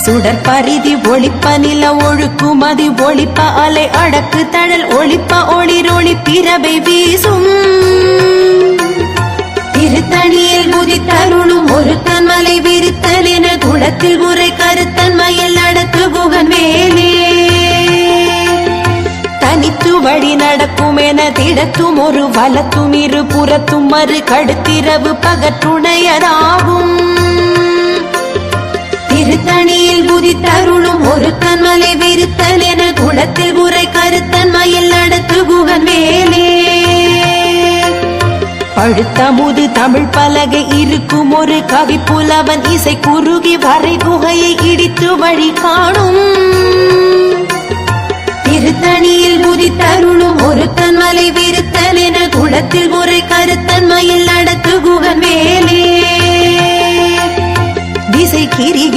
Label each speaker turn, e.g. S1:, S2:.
S1: சுடர் பரிதி ஒளிப்ப நில ஒழுக்குமதி ஒளிப்ப அலை அடக்கு தழல் ஒளிப்ப ஒளிரொளி பிறவை வீசும் திருத்தணியில் குதித்தருளும் ஒரு தன்மலை விரித்தல் என குளத்தில் உரை கருத்தன்மையில் நடத்து குகன் வேலே தனித்து வழி நடக்கும் என திடத்தும் ஒரு வலத்தும் இரு புறத்தும் மறு கடுத்திரவு பகற்றுணையராகும் திருத்தணியில் குதித்தருளும் ஒரு தன்மலை விரித்தல் என குளத்தில் உரை கருத்தன்மையில் நடத்து குகன் வேலே பழுத்தமுது தமிழ் பலகை இருக்கும் ஒரு கவி புலவன் இசை குறுகி வரை குகையை இடித்து வழி காணும் திருத்தணியில் குதித்தருளும் ஒரு தன்மலை விரித்தல் என குளத்தில் உரை கருத்தன்மையில் நடத்து குகன் வேலே திசை கிரிகை